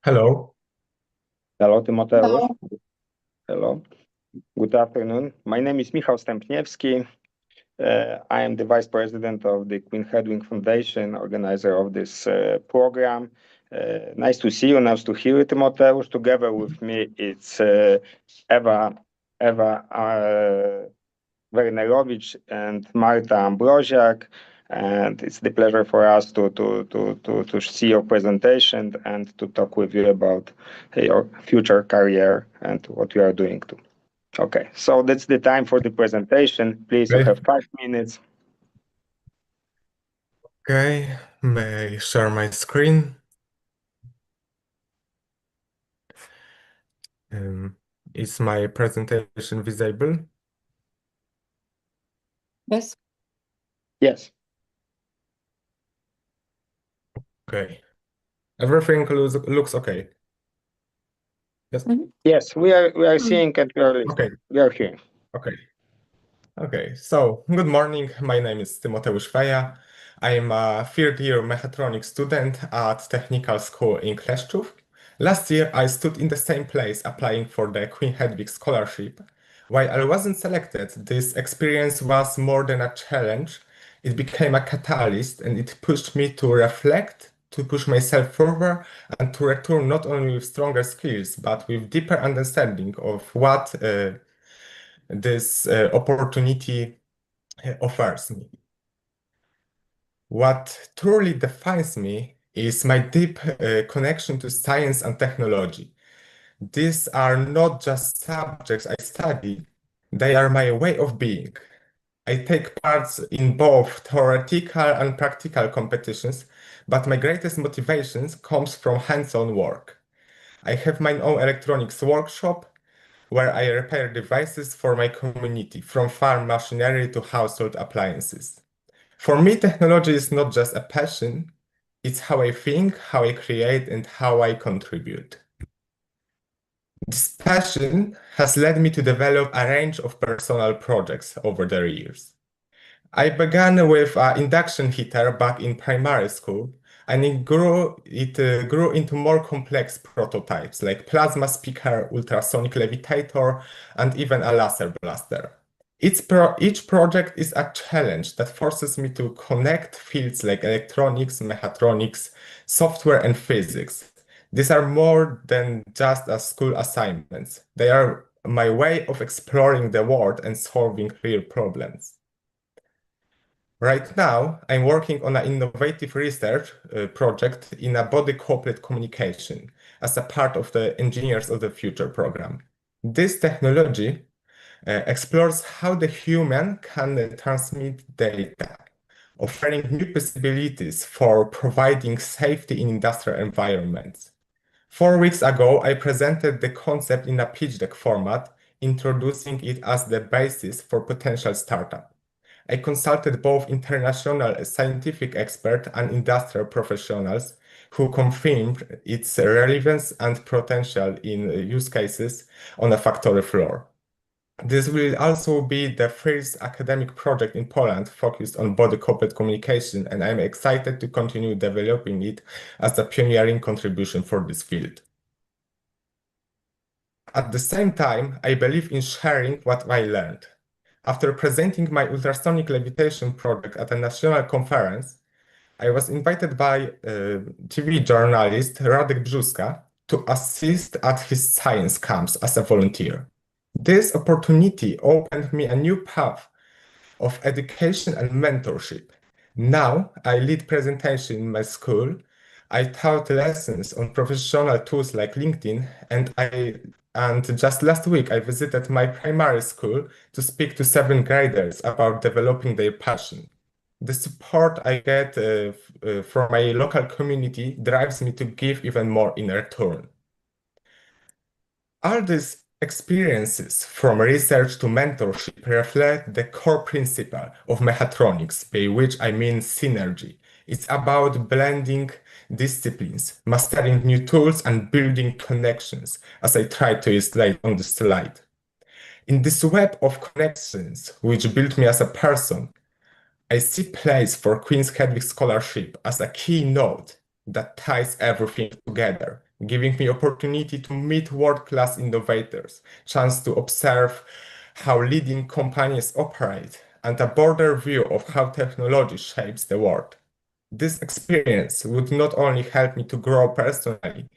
Hello. Hello, Tymoteusz. Hello. Hello. Good afternoon. My name is Michał Stępniewski. I am the Vice President of the Queen Hedvig Foundation, organizer of this program. Nice to see you, nice to hear you, Tymoteusz. Together with me, it's Ewa Wernerowicz and Marta Ambroziak. And it's the pleasure for us to see your presentation and to talk with you about your future career and what you are doing too. Okay, so that's the time for the presentation. Please, you Great. have 5 minutes. Okay, may I share my screen? Is my presentation visible? Yes. Yes. Okay. Everything looks okay. Yes. Yes, we are seeing and we are listening. Okay. We are hearing. Okay. So good morning. My name is Tymoteusz Feja. I am a third-year mechatronics student at Technical School in Kleszczów. Last year, I stood in the same place applying for the Queen Hedvig Scholarship. While I wasn't selected, this experience was more than a challenge. It became a catalyst, and it pushed me to reflect, to push myself further, and to return not only with stronger skills, but with deeper understanding of what this opportunity offers me. What truly defines me is my deep connection to science and technology. These are not just subjects I study, they are my way of being. I take part in both theoretical and practical competitions, but my greatest motivation comes from hands-on work. I have my own electronics workshop where I repair devices for my community, from farm machinery to household appliances. For me, technology is not just a passion, it's how I think, how I create, and how I contribute. This passion has led me to develop a range of personal projects over the years. I began with an induction heater back in primary school, and it grew into more complex prototypes like plasma speaker, ultrasonic levitator, and even a laser blaster. Each project is a challenge that forces me to connect fields like electronics, mechatronics, software, and physics. These are more than just school assignments. They are my way of exploring the world and solving real problems. Right now, I'm working on an innovative research project in a body-coupled communication as a part of the Engineers of the Future program. This technology explores how the human can transmit data, offering new possibilities for providing safety in industrial environments. 4 weeks ago, I presented the concept in a pitch deck format, introducing it as the basis for potential startup. I consulted both international scientific experts and industrial professionals who confirmed its relevance and potential in use cases on a factory floor. This will also be the first academic project in Poland focused on body-coupled communication, and I'm excited to continue developing it as a pioneering contribution for this field. At the same time, I believe in sharing what I learned. After presenting my ultrasonic levitation project at a national conference, I was invited by TV journalist Radek Brzuska to assist at his science camps as a volunteer. This opportunity opened me a new path of education and mentorship. Now I lead presentation in my school. I taught lessons on professional tools like LinkedIn, and just last week I visited my primary school to speak to 7th graders about developing their passion. The support I get from my local community drives me to give even more in return. All these experiences, from research to mentorship, reflect the core principle of mechatronics, by which I mean synergy. It's about blending disciplines, mastering new tools, and building connections, as I try to illustrate on the slide. In this web of connections, which built me as a person, I see place for Queen Hedvig Scholarship as a key node that ties everything together, giving me opportunity to meet world-class innovators, chance to observe how leading companies operate, and a broader view of how technology shapes the world. This experience would not only help me to grow personally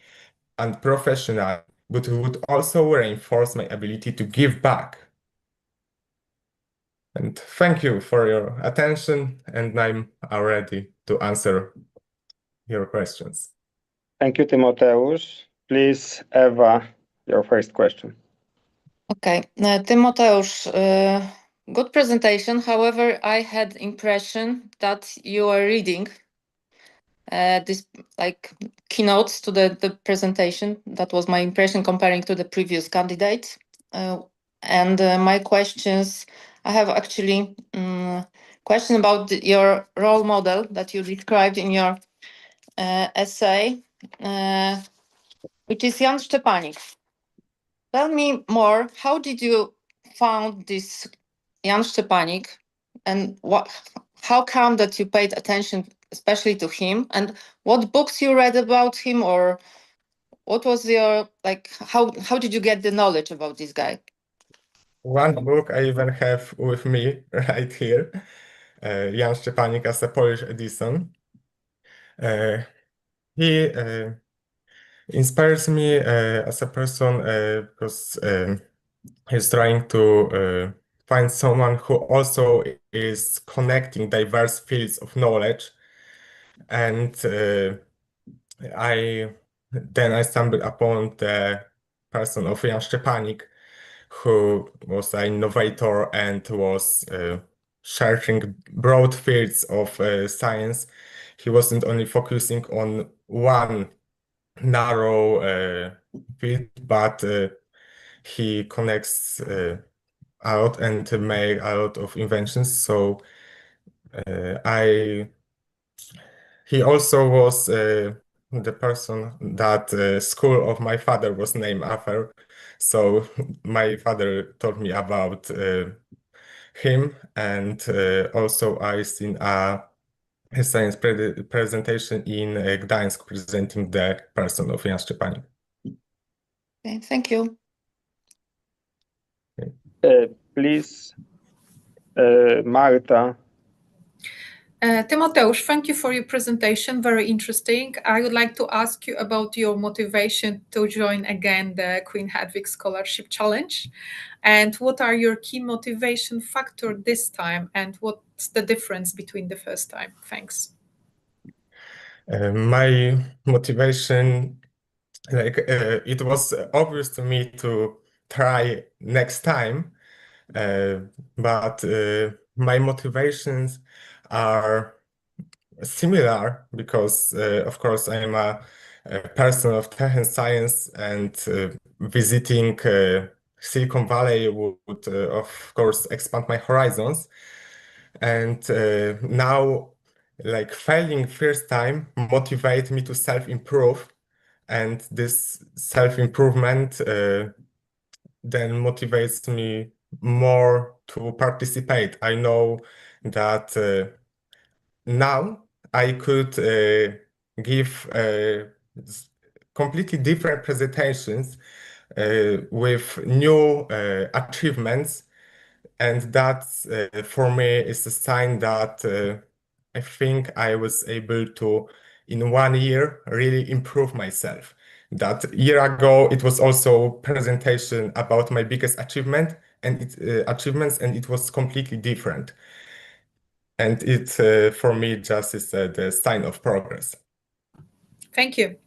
and professionally, but would also reinforce my ability to give back. And thank you for your attention, and I'm ready to answer your questions. Thank you, Tymoteusz. Please, Eva, your first question. Okay, Tymoteusz, good presentation. However, I had impression that you are reading this like keynotes to the presentation. That was my impression comparing to the previous candidates. And my questions, I have actually question about your role model that you described in your essay, which is Jan Szczepanik. Tell me more, how did you found this Jan Szczepanik, and how come that you paid attention especially to him, and what books you read about him, or what was your, like, how did you get the knowledge about this guy? One book I even have with me right here, Jan Szczepanik as a Polish Edison. He inspires me as a person because he's trying to find someone who also is connecting diverse fields of knowledge. And I stumbled upon the person of Jan Szczepanik, who was an innovator and was searching broad fields of science. He wasn't only focusing on one narrow field, but he connects a lot and make a lot of inventions. So he also was the person that school of my father was named after. So my father told me about him, and also I seen a science presentation in Gdańsk presenting the person of Jan Szczepanik. Okay, thank you. Please, Marta. Tymoteusz, thank you for your presentation, very interesting. I would like to ask you about your motivation to join again the Queen Hedvig Scholarship Challenge, and what are your key motivation factor this time, and what's the difference between the first time? Thanks. My motivation, it was obvious to me to try next time, but my motivations are similar because, of course, I am a person of tech and science, and visiting Silicon Valley would, of course, expand my horizons. And now, like, failing first time motivate me to self-improve, and this self-improvement then motivates me more to participate. I know that now I could give completely different presentations with new achievements, and that for me is a sign that I think I was able to, in 1 year, really improve myself. That year ago, it was also presentation about my biggest achievement and achievements, and it was completely different. And it, for me, just is the sign of progress. Thank you.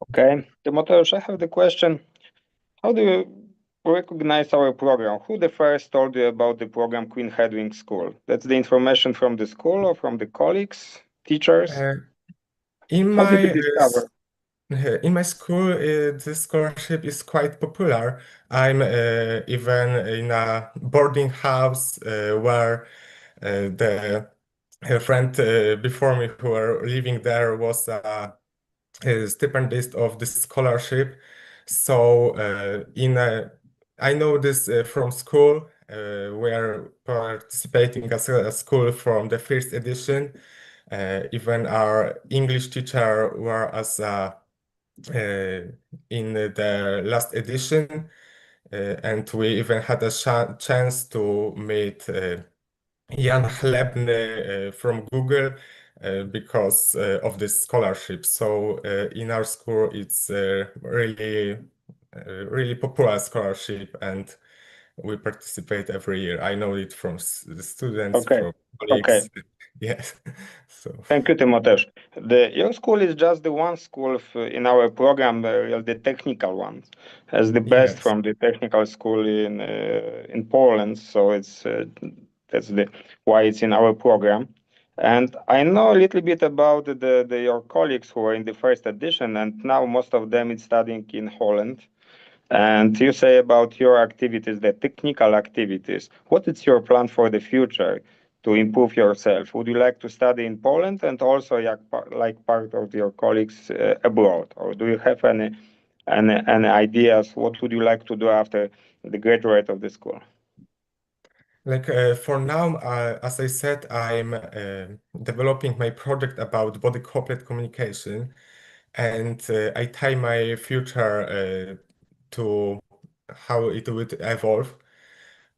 Okay, Tymoteusz, I have the question. How do you recognize our program? Who the first told you about the program Queen Hedvig School? That's the information from the school or from the colleagues, teachers? How did you discover? In my school, this scholarship is quite popular. I'm even in a boarding house where the friend before me who were living there was a stipendist of this scholarship. So I know this from school. We are participating as a school from the first edition. Even our English teacher were as a in the last edition, and we even had a chance to meet Jana from Google because of this scholarship. So in our school, it's really popular scholarship, and we participate every year. I know it from the students, Okay. from colleagues. Okay. Yes. So Thank you, Tymoteusz. Your school is just the one school in our program, the technical one, as the best yes. from the technical school in Poland. So that's why it's in our program. And I know a little bit about your colleagues who are in the first edition, and now most of them is studying in Holland. And you say about your activities, the technical activities. What is your plan for the future to improve yourself? Would you like to study in Poland and also like part of your colleagues abroad? Or do you have any ideas? What would you like to do after the graduate of the school? Like for now, as I said, I'm developing my project about body-couplet communication, and I tie my future to how it would evolve.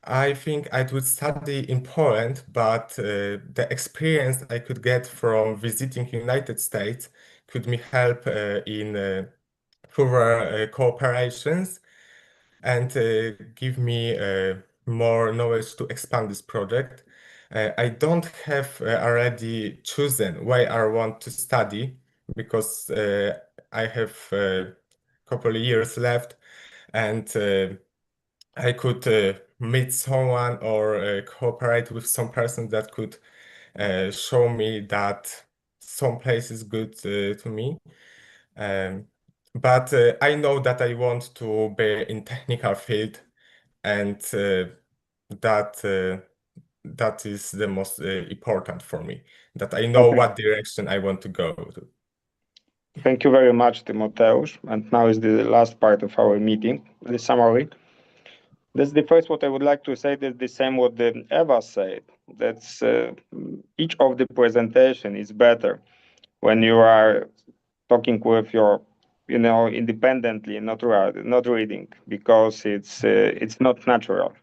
I think I would study in Poland, but the experience I could get from visiting United States could me help in further cooperations and give me more knowledge to expand this project. I don't have already chosen where I want to study because I have a couple of years left, and I could meet someone or cooperate with some person that could show me that some place is good to me. But I know that I want to be in technical field, and that is the most important for me, that I know Okay. what direction I want to go to. Thank you very much, Tymoteusz. And now is the last part of our meeting, the summary. That's the first what I would like to say. That's the same what Eva said. That's each of the presentation is better when you are talking with your, independently, not reading, because it's not natural.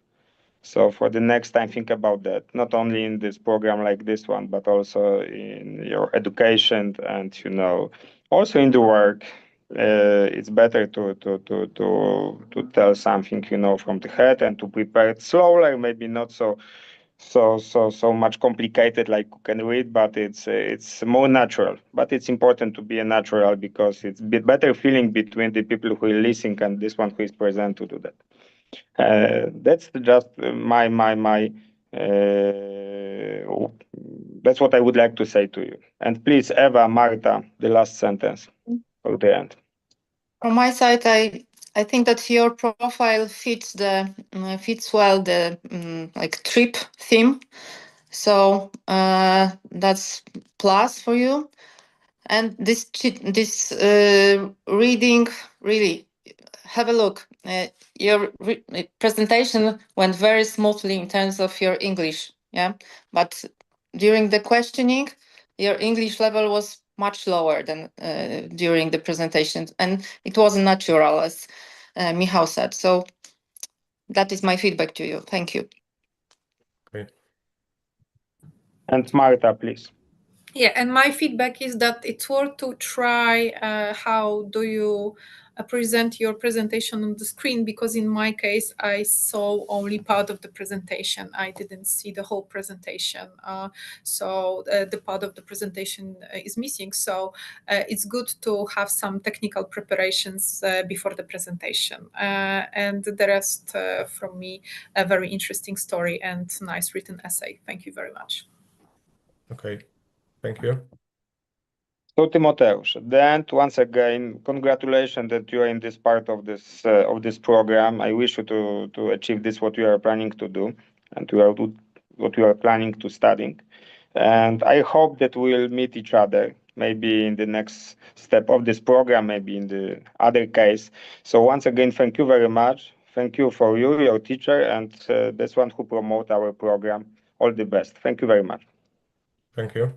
So for the next time, think about that. Not only in this program like this one, but also in your education and also in the work. It's better to tell something from the head and to prepare it slowly, maybe not so much complicated like you can read, but it's more natural. But it's important to be a natural because it's a bit better feeling between the people who are listening and this one who is present to do that. That's just that's what I would like to say to you. And please, Eva, Marta, the last sentence for the end. From my side, I think that your profile fits well the like trip theme. So that's plus for you. And this reading, really, have a look. Your presentation went very smoothly in terms of your English, yeah. But during the questioning, your English level was much lower than during the presentation, and it wasn't natural, as Michał said. So that is my feedback to you. Thank you. Great. And Marta, please. Yeah, and my feedback is that it's worth to try how do you present your presentation on the screen, because in my case, I saw only part of the presentation. I didn't see the whole presentation. So the part of the presentation is missing. So it's good to have some technical preparations before the presentation. And the rest from me, a very interesting story and nice written essay. Thank you very much. Okay. Thank you. So Tymoteusz, then once again, congratulations that you are in this part of this program. I wish you to achieve this what you are planning to do and what you are planning to studying. And I hope that we'll meet each other maybe in the next step of this program, maybe in the other case. So once again, thank you very much. Thank you for you, your teacher, and this one who promote our program. All the best. Thank you very much. Thank you.